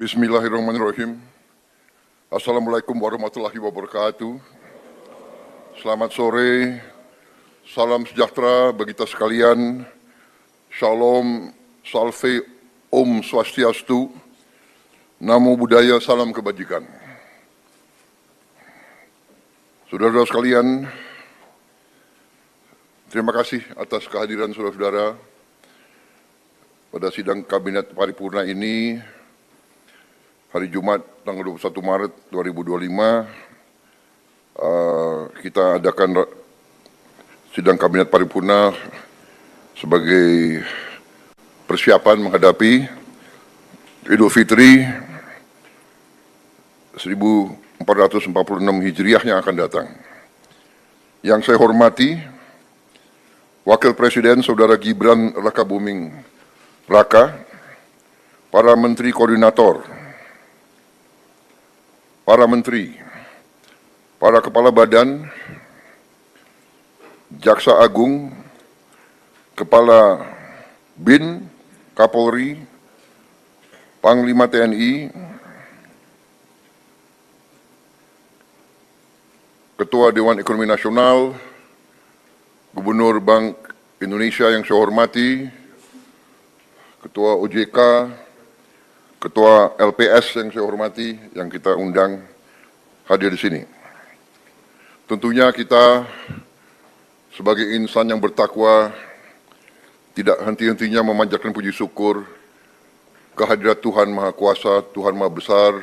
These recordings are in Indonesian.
Bismillahirrahmanirrahim. Assalamualaikum warahmatullahi wabarakatuh. Selamat sore, salam sejahtera bagi kita sekalian. Shalom, salve, om swastiastu, namo buddhaya, salam kebajikan. Saudara-saudara sekalian, terima kasih atas kehadiran saudara-saudara pada sidang Kabinet Paripurna ini. Hari Jumat tanggal 21 Maret 2025 kita adakan sidang Kabinet Paripurna sebagai persiapan menghadapi Idul Fitri 1446 Hijriah yang akan datang. Yang saya hormati Wakil Presiden Saudara Gibran Rakabuming Raka, para Menteri Koordinator, para Menteri, para Kepala Badan, Jaksa Agung, Kepala BIN, Kapolri, Panglima TNI, Ketua Dewan Ekonomi Nasional, Gubernur Bank Indonesia yang saya hormati, Ketua OJK, Ketua LPS yang saya hormati, yang kita undang hadir di sini. Tentunya kita sebagai insan yang bertakwa tidak henti-hentinya memanjatkan puji syukur kehadirat Tuhan Maha Kuasa, Tuhan Maha Besar.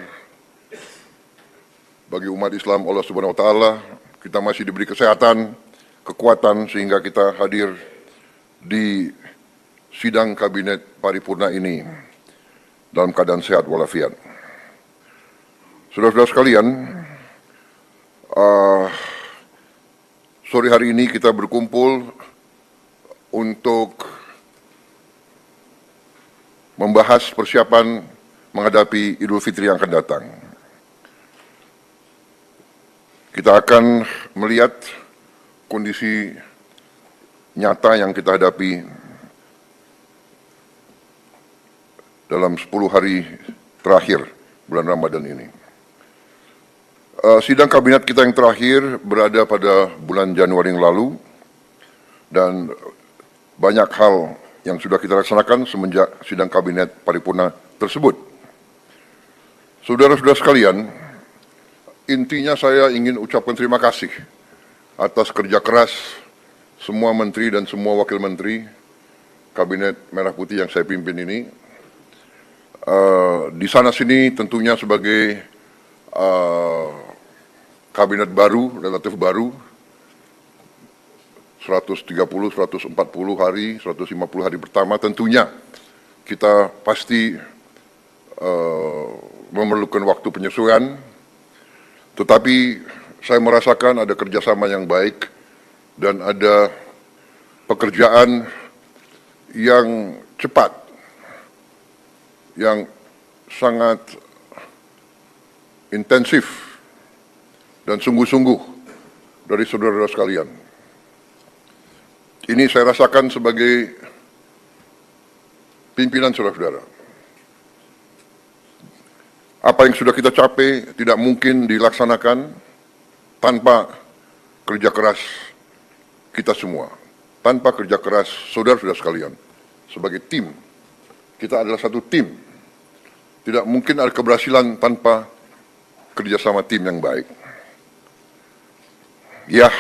Bagi umat Islam Allah Subhanahu wa taala, kita masih diberi kesehatan, kekuatan sehingga kita hadir di sidang Kabinet Paripurna ini dalam keadaan sehat walafiat. Saudara-saudara sekalian, sore hari ini kita berkumpul untuk membahas persiapan menghadapi Idul Fitri yang akan datang. Kita akan melihat kondisi nyata yang kita hadapi dalam 10 hari terakhir bulan Ramadan ini. Sidang kabinet kita yang terakhir berada pada bulan Januari yang lalu, dan banyak hal yang sudah kita laksanakan semenjak sidang kabinet paripurna tersebut. Saudara-saudara sekalian, intinya saya ingin ucapkan terima kasih atas kerja keras semua menteri dan semua wakil menteri Kabinet Merah Putih yang saya pimpin ini. Di sana sini tentunya sebagai kabinet baru, relatif baru, 130, 140 hari, 150 hari pertama, tentunya kita pasti memerlukan waktu penyesuaian, tetapi saya merasakan ada kerjasama yang baik dan ada pekerjaan yang cepat, yang sangat intensif dan sungguh-sungguh dari saudara-saudara sekalian. Ini saya rasakan sebagai pimpinan saudara-saudara. Apa yang sudah kita capai tidak mungkin dilaksanakan tanpa kerja keras kita semua, tanpa kerja keras saudara-saudara sekalian. Sebagai tim, kita adalah satu tim. Tidak mungkin ada keberhasilan tanpa kerjasama tim yang baik. Ya,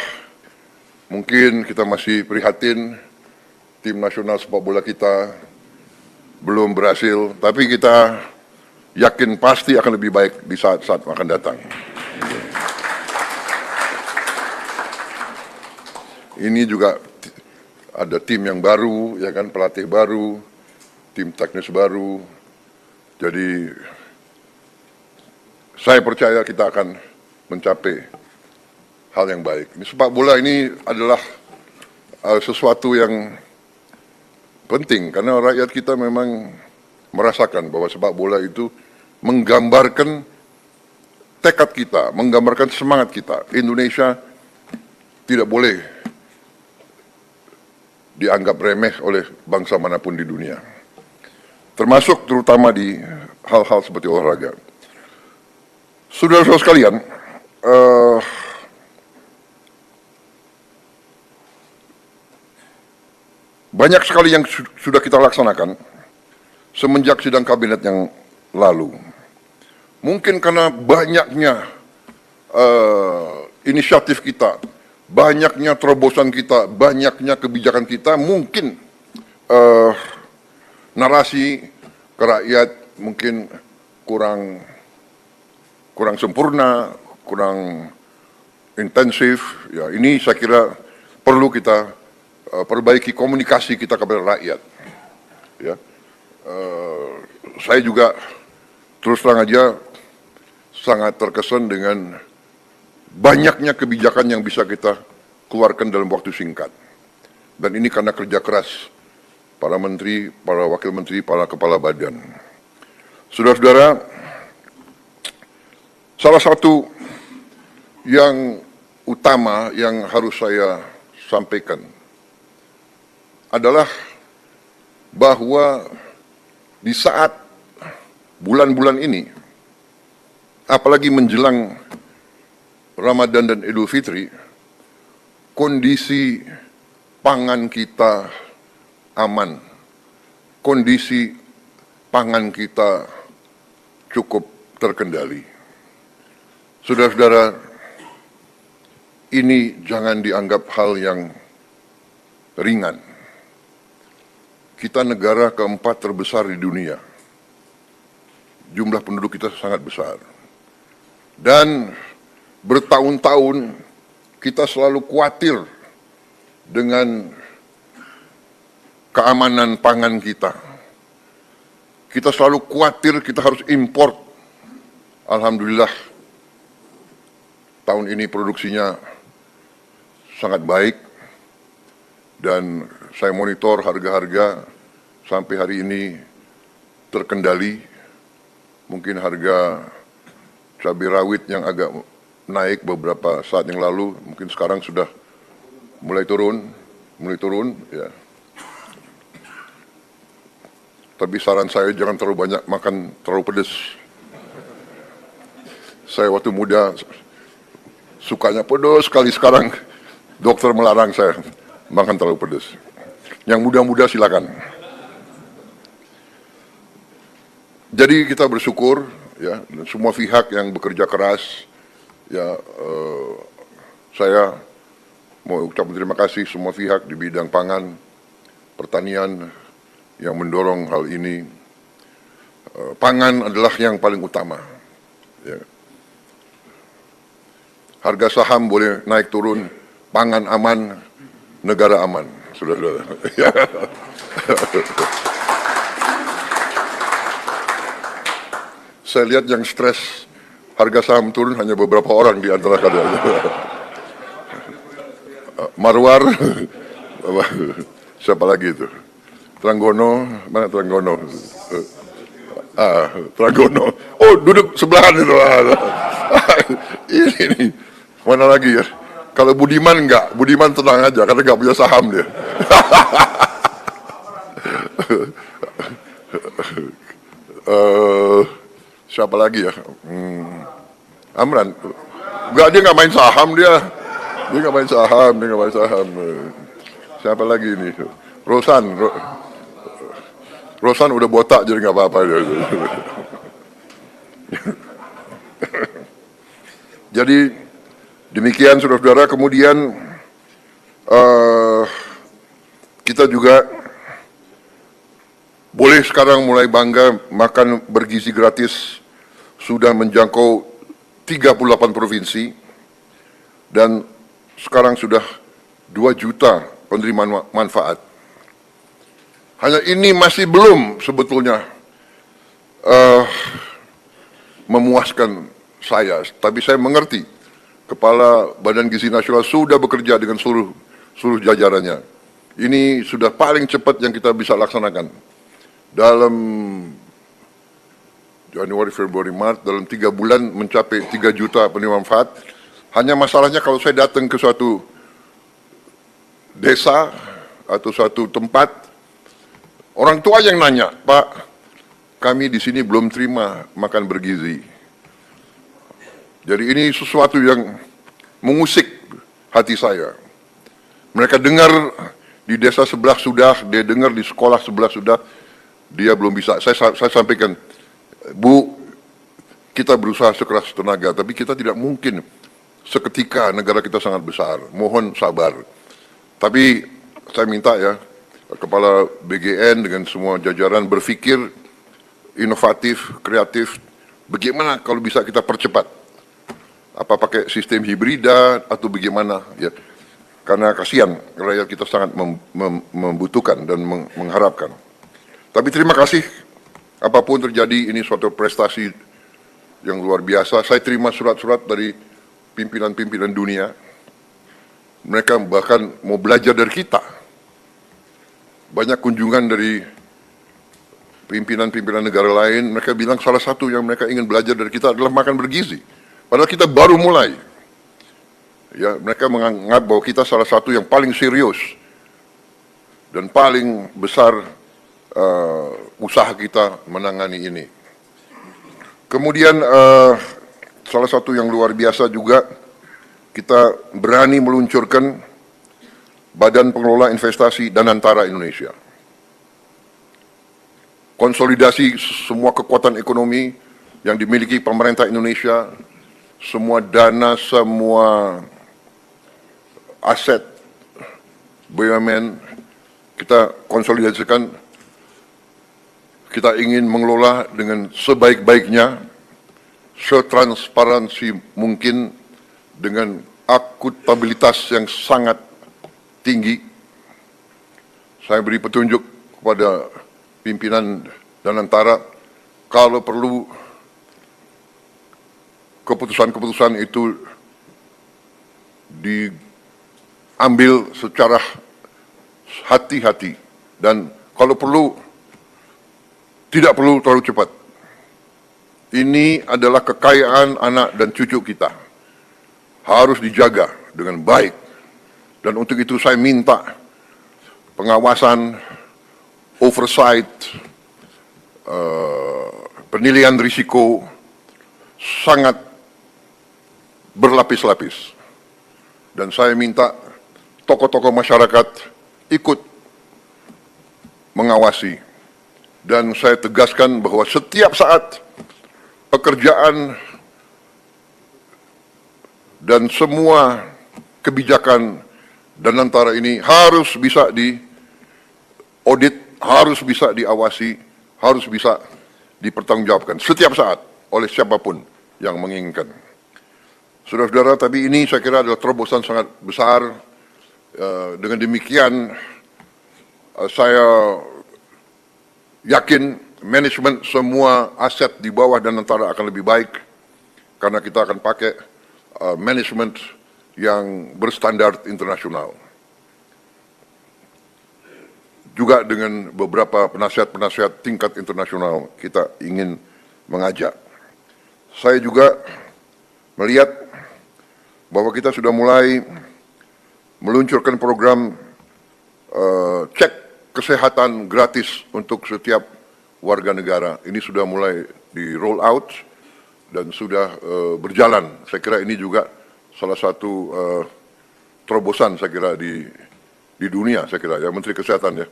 mungkin kita masih prihatin tim nasional sepak bola kita belum berhasil, tapi kita yakin pasti akan lebih baik di saat-saat akan datang. Ini juga ada tim yang baru, ya kan, pelatih baru, tim teknis baru. Jadi saya percaya kita akan mencapai hal yang baik. Ini sepak bola ini adalah sesuatu yang penting karena rakyat kita memang merasakan bahwa sepak bola itu menggambarkan tekad kita, menggambarkan semangat kita. Indonesia tidak boleh dianggap remeh oleh bangsa manapun di dunia. Termasuk terutama di hal-hal seperti olahraga. Saudara-saudara sekalian, banyak sekali yang sudah kita laksanakan semenjak sidang kabinet yang lalu. Mungkin karena banyaknya inisiatif kita, banyaknya terobosan kita, banyaknya kebijakan kita, mungkin narasi ke rakyat mungkin kurang sempurna, kurang intensif. Ya, ini saya kira perlu kita perbaiki komunikasi kita kepada rakyat. Ya, saya juga terus terang aja sangat terkesan dengan banyaknya kebijakan yang bisa kita keluarkan dalam waktu singkat. Dan ini karena kerja keras para menteri, para wakil menteri, para kepala badan. Saudara-saudara, salah satu yang utama yang harus saya sampaikan adalah bahwa di saat bulan-bulan ini, apalagi menjelang Ramadan dan Idul Fitri, kondisi pangan kita aman, kondisi pangan kita cukup terkendali. Saudara-saudara, ini jangan dianggap hal yang ringan. Kita negara keempat terbesar di dunia. Jumlah penduduk kita sangat besar. Dan bertahun-tahun kita selalu khawatir dengan keamanan pangan kita. Kita selalu khawatir kita harus import. Alhamdulillah tahun ini produksinya sangat baik dan saya monitor harga-harga sampai hari ini terkendali. Mungkin harga cabai rawit yang agak naik beberapa saat yang lalu, mungkin sekarang sudah mulai turun ya. Tapi saran saya jangan terlalu banyak makan terlalu pedas. Saya waktu muda sukanya pedas sekali, sekarang dokter melarang saya makan terlalu pedas. Yang muda-muda silakan. Jadi kita bersyukur ya, dan semua pihak yang bekerja keras. Ya, saya mau ucapkan terima kasih semua pihak di bidang pangan, pertanian yang mendorong hal ini. Pangan adalah yang paling utama. Ya. Harga saham boleh naik turun, pangan aman, negara aman, saudara-saudara. Saya lihat yang stres harga saham turun hanya beberapa orang di antara kalian. Marwar, siapa lagi itu? Tranggono, mana Tranggono? Tranggono. Oh, duduk sebelahan itu. Ini, mana lagi ya? Kalau Budiman enggak, Budiman tenang aja karena enggak punya saham dia. Siapa lagi ya? Amran. Enggak, dia enggak main saham dia. Dia enggak main saham. Siapa lagi ini? Rosan udah botak jadi enggak apa-apa dia. Jadi demikian saudara-saudara, kemudian kita juga boleh sekarang mulai bangga makan bergizi gratis sudah menjangkau 38 provinsi dan sekarang sudah 2 juta penerima manfaat. Hanya ini masih belum sebetulnya memuaskan saya, tapi saya mengerti Kepala Badan Gizi Nasional sudah bekerja dengan seluruh jajarannya. Ini sudah paling cepat yang kita bisa laksanakan. Dalam Januari, Februari, Maret, dalam 3 bulan mencapai 3 juta penerima manfaat. Hanya masalahnya kalau saya datang ke suatu desa atau suatu tempat, orang tua yang nanya, Pak, kami di sini belum terima makan bergizi. Jadi ini sesuatu yang mengusik hati saya. Mereka dengar di desa sebelah sudah, dia dengar di sekolah sebelah sudah, dia belum bisa. Saya sampaikan, Bu, kita berusaha sekeras tenaga, tapi kita tidak mungkin seketika, negara kita sangat besar. Mohon sabar. Tapi saya minta ya, Kepala BGN dengan semua jajaran berpikir inovatif, kreatif, bagaimana kalau bisa kita percepat? Apa pakai sistem hibrida atau bagaimana? Ya, karena kasihan rakyat kita sangat membutuhkan dan mengharapkan. Tapi terima kasih, apapun terjadi ini suatu prestasi yang luar biasa. Saya terima surat-surat dari pimpinan-pimpinan dunia. Mereka bahkan mau belajar dari kita. Banyak kunjungan dari pimpinan-pimpinan negara lain, mereka bilang salah satu yang mereka ingin belajar dari kita adalah makan bergizi. Padahal kita baru mulai. Ya, mereka menganggap bahwa kita salah satu yang paling serius dan paling besar usaha kita menangani ini. Kemudian salah satu yang luar biasa juga, kita berani meluncurkan Badan Pengelola Investasi Danantara Indonesia. Konsolidasi semua kekuatan ekonomi yang dimiliki pemerintah Indonesia, semua dana, semua aset BUMN, kita konsolidasikan, kita ingin mengelola dengan sebaik-baiknya, setransparansi mungkin, dengan akuntabilitas yang sangat tinggi. Saya beri petunjuk kepada pimpinan Danantara, kalau perlu keputusan-keputusan itu diambil secara hati-hati, dan kalau perlu tidak perlu terlalu cepat. Ini adalah kekayaan anak dan cucu kita, harus dijaga dengan baik. Dan untuk itu saya minta pengawasan, oversight, penilaian risiko sangat berlapis-lapis. Dan saya minta tokoh-tokoh masyarakat ikut mengawasi. Dan saya tegaskan bahwa setiap saat pekerjaan dan semua kebijakan Danantara ini harus bisa diaudit, harus bisa diawasi, harus bisa dipertanggungjawabkan setiap saat oleh siapapun yang menginginkan. Saudara-saudara, tapi ini saya kira adalah terobosan sangat besar. Dengan demikian, saya yakin manajemen semua aset di bawah Danantara akan lebih baik, karena kita akan pakai manajemen yang berstandar internasional. Juga dengan beberapa penasihat-penasihat tingkat internasional kita ingin mengajak. Saya juga melihat bahwa kita sudah mulai meluncurkan program cek kesehatan gratis untuk setiap warga negara. Ini sudah mulai di roll out dan sudah berjalan. Saya kira ini juga salah satu terobosan saya kira di dunia, saya kira ya, Menteri Kesehatan ya.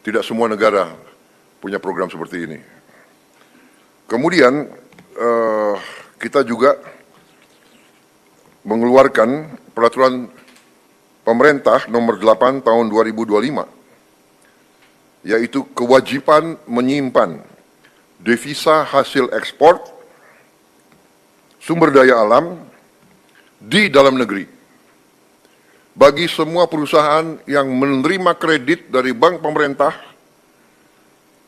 Tidak semua negara punya program seperti ini. Kemudian kita juga mengeluarkan peraturan pemerintah nomor 8 tahun 2025, yaitu kewajiban menyimpan devisa hasil ekspor, sumber daya alam di dalam negeri bagi semua perusahaan yang menerima kredit dari bank pemerintah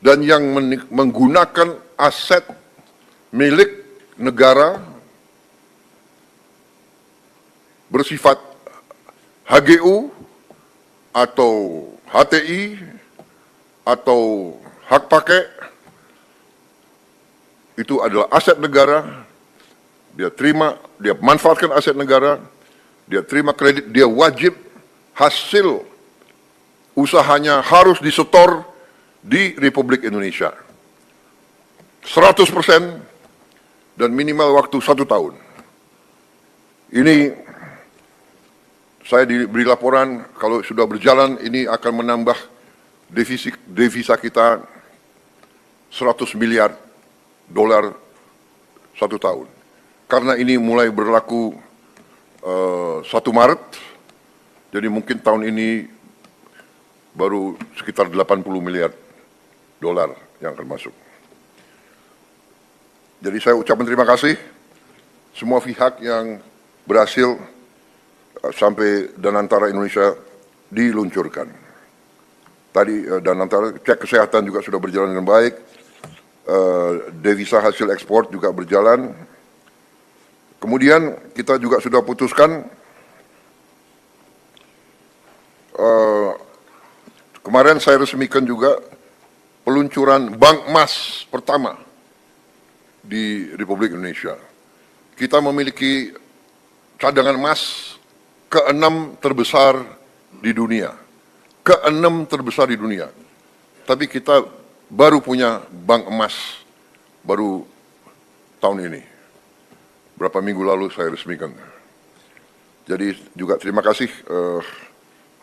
dan yang menggunakan aset milik negara bersifat HGU atau HTI atau hak pakai. Itu adalah aset negara. Dia terima, dia manfaatkan aset negara, dia terima kredit, dia wajib hasil usahanya harus disetor di Republik Indonesia. 100% dan minimal waktu 1 tahun. Ini saya diberi laporan kalau sudah berjalan ini akan menambah devisa kita 100 miliar dolar 1 tahun. Karena ini mulai berlaku 1 Maret, jadi mungkin tahun ini baru sekitar 80 miliar dolar yang akan masuk. Jadi saya ucapkan terima kasih semua pihak yang berhasil sampai Danantara Indonesia diluncurkan. Tadi Danantara cek kesehatan juga sudah berjalan dengan baik, devisa hasil ekspor juga berjalan. Kemudian kita juga sudah putuskan kemarin saya resmikan juga peluncuran Bank Emas pertama di Republik Indonesia. Kita memiliki cadangan emas ke-6 terbesar di dunia. Ke-6 terbesar di dunia. Tapi kita baru punya bank emas baru tahun ini. Berapa minggu lalu saya resmikan. Jadi juga terima kasih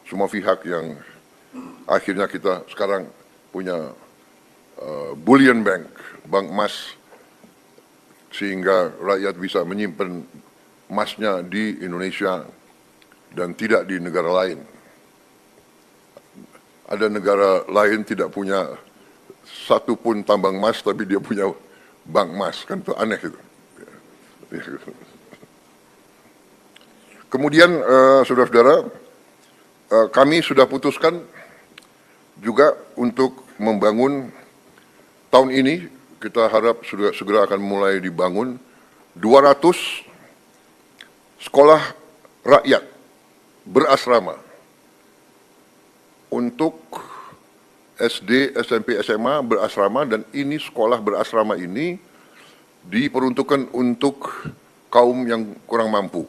semua pihak yang akhirnya kita sekarang punya bullion bank, bank emas, sehingga rakyat bisa menyimpan emasnya di Indonesia dan tidak di negara lain. Ada negara lain tidak punya satu pun tambang emas, tapi dia punya bank emas, kan itu aneh itu. Kemudian saudara-saudara, kami sudah putuskan juga untuk membangun tahun ini, kita harap segera akan mulai dibangun 200 sekolah rakyat berasrama untuk SD, SMP, SMA berasrama, dan ini sekolah berasrama ini diperuntukkan untuk kaum yang kurang mampu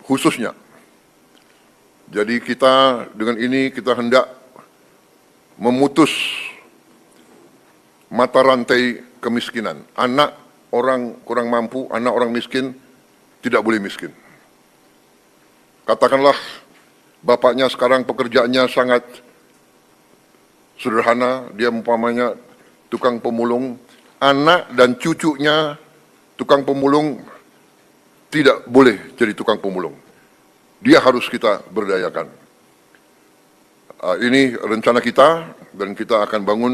khususnya. Jadi kita dengan ini kita hendak memutus mata rantai kemiskinan. Anak orang kurang mampu, anak orang miskin tidak boleh miskin. Katakanlah bapaknya sekarang pekerjaannya sangat sederhana, dia umpamanya tukang pemulung, anak dan cucunya tukang pemulung tidak boleh jadi tukang pemulung. Dia harus kita berdayakan. Ini rencana kita dan kita akan bangun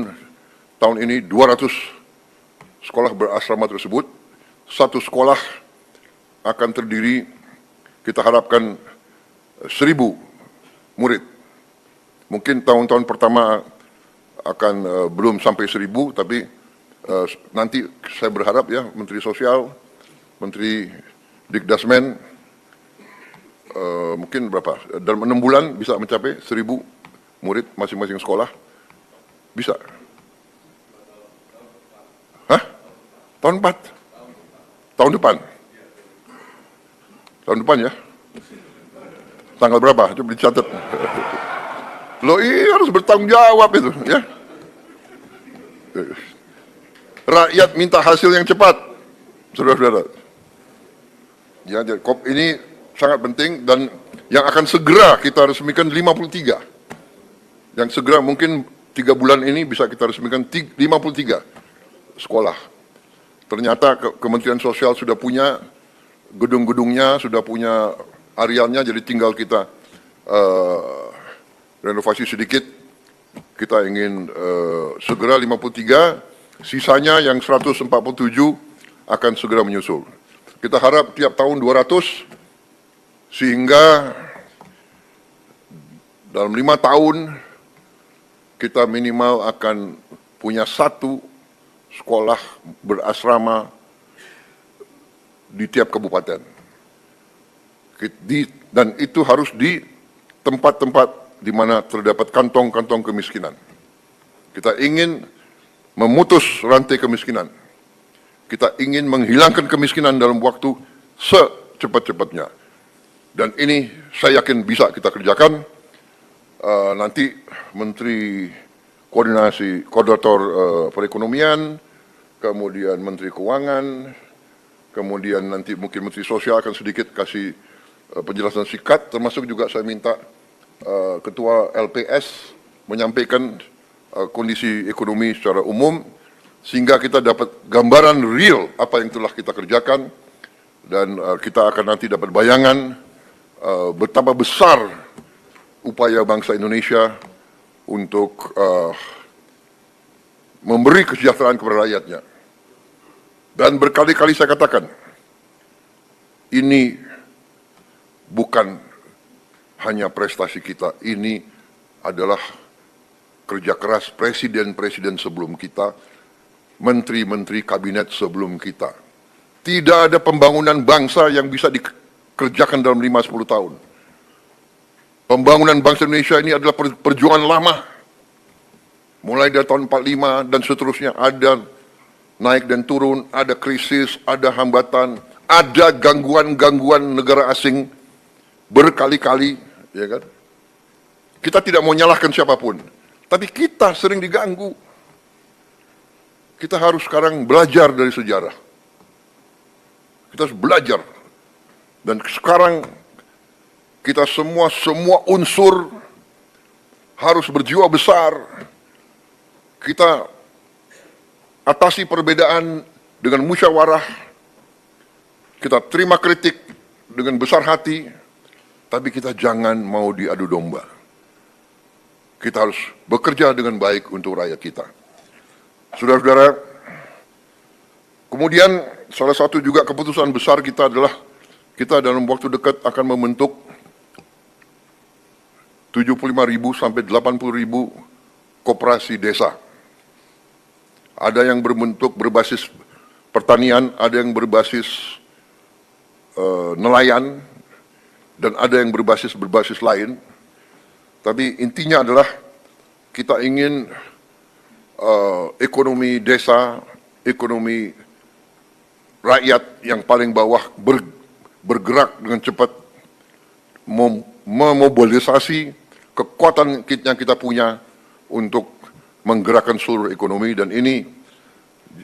tahun ini 200 sekolah berasrama tersebut. Satu sekolah akan terdiri, kita harapkan 1.000 murid. Mungkin tahun-tahun pertama akan belum sampai 1.000, tapi nanti saya berharap ya Menteri Sosial, Menteri Dikdasmen, mungkin berapa, dalam 6 bulan bisa mencapai 1.000 murid masing-masing sekolah. Bisa. Hah? Tahun 4? Tahun depan? Tahun depan ya? Tanggal berapa? Coba dicatat. Loh, iya harus bertanggung jawab itu, ya. Rakyat minta hasil yang cepat, saudara-saudara. Ya, ini sangat penting dan yang akan segera kita resmikan 53. Yang segera mungkin 3 bulan ini bisa kita resmikan 53 sekolah. Ternyata Kementerian Sosial sudah punya gedung-gedungnya, sudah punya arealnya, jadi tinggal kita renovasi sedikit. Kita ingin segera 53, sisanya yang 147 akan segera menyusul. Kita harap tiap tahun 200, sehingga dalam 5 tahun kita minimal akan punya 1 sekolah berasrama di tiap kabupaten. Dan itu harus di tempat-tempat di mana terdapat kantong-kantong kemiskinan. Kita ingin memutus rantai kemiskinan. Kita ingin menghilangkan kemiskinan dalam waktu secepat-cepatnya. Dan ini saya yakin bisa kita kerjakan. Nanti Menteri Koordinator Perekonomian, kemudian Menteri Keuangan, kemudian nanti mungkin Menteri Sosial akan sedikit kasih penjelasan singkat, termasuk juga saya minta Ketua LPS menyampaikan kondisi ekonomi secara umum, sehingga kita dapat gambaran real apa yang telah kita kerjakan, dan kita akan nanti dapat bayangan betapa besar upaya bangsa Indonesia untuk memberi kesejahteraan kepada rakyatnya. Dan berkali-kali saya katakan, ini bukan hanya prestasi kita, ini adalah kerja keras presiden-presiden sebelum kita, menteri-menteri kabinet sebelum kita. Tidak ada pembangunan bangsa yang bisa dikerjakan dalam 5-10 tahun. Pembangunan bangsa Indonesia ini adalah perjuangan lama. Mulai dari tahun 45 dan seterusnya, ada naik dan turun, ada krisis, ada hambatan, ada gangguan-gangguan negara asing berkali-kali, ya kan? Kita tidak mau nyalahkan siapapun, tapi kita sering diganggu. Kita harus sekarang belajar dari sejarah. Kita harus belajar. Dan sekarang kita semua unsur harus berjiwa besar. Kita atasi perbedaan dengan musyawarah. Kita terima kritik dengan besar hati, tapi kita jangan mau diadu domba. Kita harus bekerja dengan baik untuk rakyat kita. Saudara-saudara, kemudian salah satu juga keputusan besar kita adalah kita dalam waktu dekat akan membentuk 75.000 sampai 80.000 koperasi desa. Ada yang berbasis pertanian, ada yang berbasis nelayan, dan ada yang berbasis lain. Tapi intinya adalah kita ingin ekonomi desa, ekonomi rakyat yang paling bawah bergerak dengan cepat, memobilisasi kekuatan yang kita punya untuk menggerakkan seluruh ekonomi, dan ini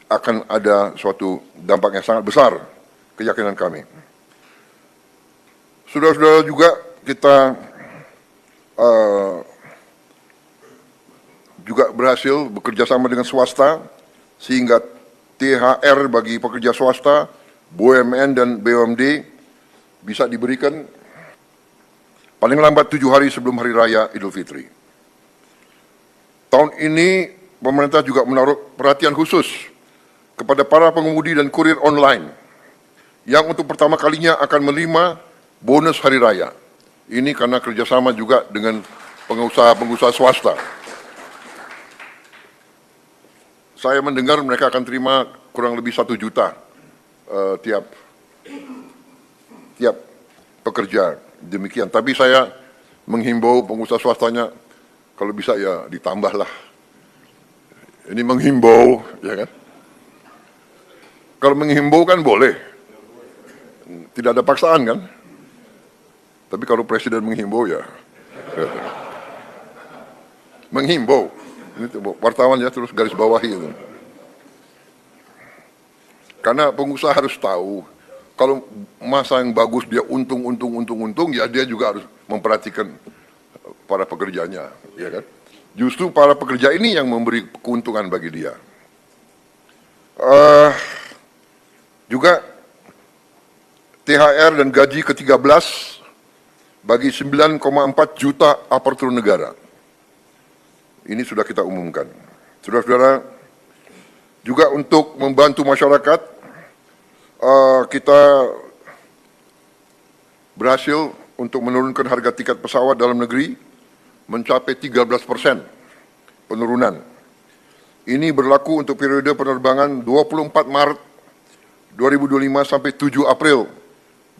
akan ada suatu dampak yang sangat besar, keyakinan kami. Saudara-saudara, juga kita juga berhasil bekerja sama dengan swasta, sehingga THR bagi pekerja swasta, BUMN dan BUMD bisa diberikan paling lambat 7 hari sebelum Hari Raya Idul Fitri. Tahun ini pemerintah juga menaruh perhatian khusus kepada para pengemudi dan kurir online yang untuk pertama kalinya akan menerima bonus Hari Raya. Ini karena kerjasama juga dengan pengusaha-pengusaha swasta. Saya mendengar mereka akan terima kurang lebih 1 juta tiap pekerja, demikian. Tapi saya menghimbau pengusaha swastanya, kalau bisa ya ditambahlah. Ini menghimbau, ya kan? Kalau menghimbau kan boleh, tidak ada paksaan kan? Tapi kalau presiden menghimbau ya, menghimbau. Ini wartawan ya terus garis bawahi itu. Karena pengusaha harus tahu, kalau masa yang bagus dia untung, ya dia juga harus memperhatikan para pekerjanya, ya kan? Justru para pekerja ini yang memberi keuntungan bagi dia. Juga THR dan gaji ke-13 bagi 9,4 juta aparatur negara. Ini sudah kita umumkan. Saudara-saudara, juga untuk membantu masyarakat, kita berhasil untuk menurunkan harga tiket pesawat dalam negeri mencapai 13% penurunan. Ini berlaku untuk periode penerbangan 24 Maret 2025 sampai 7 April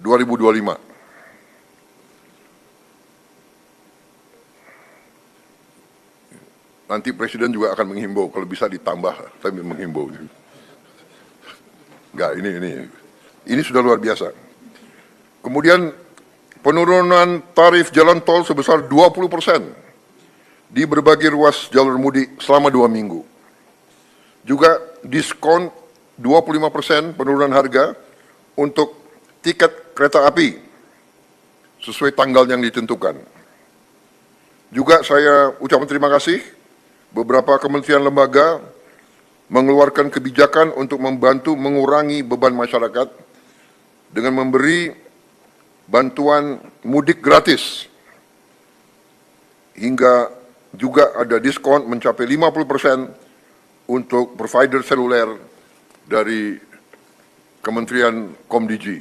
2025. Nanti Presiden juga akan menghimbau, kalau bisa ditambah, tapi menghimbau. Enggak, ini sudah luar biasa. Kemudian penurunan tarif jalan tol sebesar 20% di berbagai ruas jalur mudik selama 2 minggu. Juga diskon 25% penurunan harga untuk tiket kereta api sesuai tanggal yang ditentukan. Juga saya ucapkan terima kasih beberapa kementerian lembaga mengeluarkan kebijakan untuk membantu mengurangi beban masyarakat dengan memberi bantuan mudik gratis hingga juga ada diskon mencapai 50% untuk provider seluler dari Kementerian Komdigi.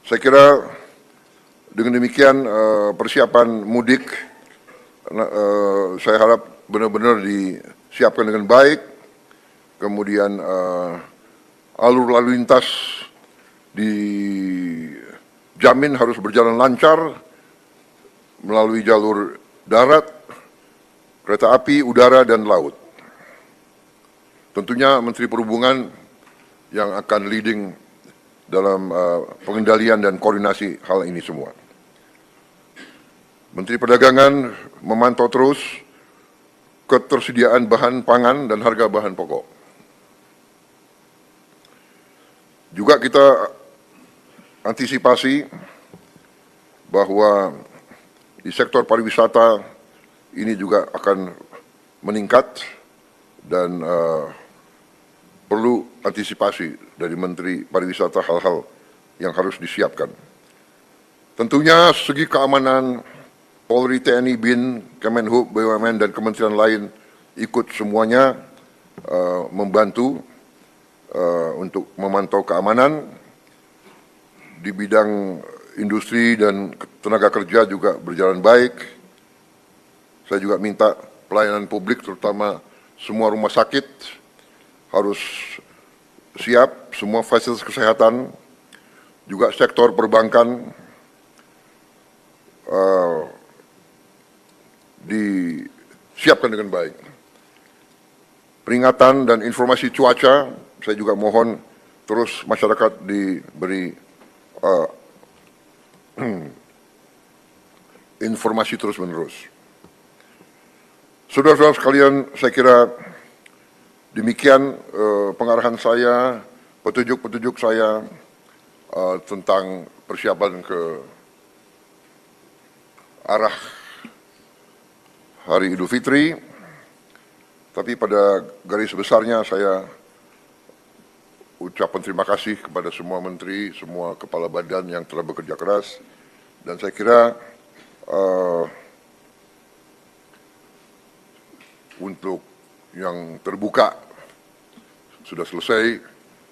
Saya kira dengan demikian persiapan mudik saya harap benar-benar disiapkan dengan baik, kemudian alur lalu lintas dijamin harus berjalan lancar melalui jalur darat, kereta api, udara, dan laut. Tentunya Menteri Perhubungan yang akan leading dalam pengendalian dan koordinasi hal ini semua. Menteri Perdagangan memantau terus ketersediaan bahan pangan dan harga bahan pokok. Juga kita antisipasi bahwa di sektor pariwisata ini juga akan meningkat dan perlu antisipasi dari Menteri Pariwisata hal-hal yang harus disiapkan. Tentunya segi keamanan Polri, TNI, BIN, Kemenhub, BUMN, dan kementerian lain ikut semuanya membantu untuk memantau keamanan. Di bidang industri dan tenaga kerja juga berjalan baik. Saya juga minta pelayanan publik, terutama semua rumah sakit, harus siap, semua fasilitas kesehatan, juga sektor perbankan, disiapkan dengan baik. Peringatan dan informasi cuaca, saya juga mohon terus masyarakat diberi informasi terus-menerus. Saudara-saudara sekalian, saya kira demikian pengarahan saya, petunjuk-petunjuk saya tentang persiapan ke arah Hari Idul Fitri, tapi pada garis besarnya saya ucapkan terima kasih kepada semua menteri, semua kepala badan yang telah bekerja keras, dan saya kira untuk yang terbuka sudah selesai.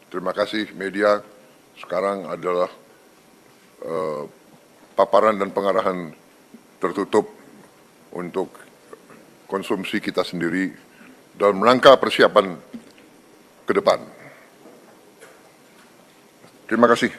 Terima kasih media. Sekarang adalah paparan dan pengarahan tertutup untuk konsumsi kita sendiri dalam rangka persiapan ke depan. Terima kasih.